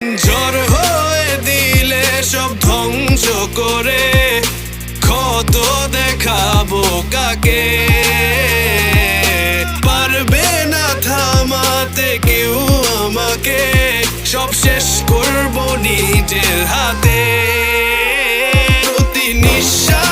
ঝড় হয়ে দিলে সব ধ্বংস করে ক্ষত দেখাবো কাকে? পারবে না থামাতে কেউ আমাকে, সব শেষ করবো নিজের হাতে। প্রতি নিঃশ্বাস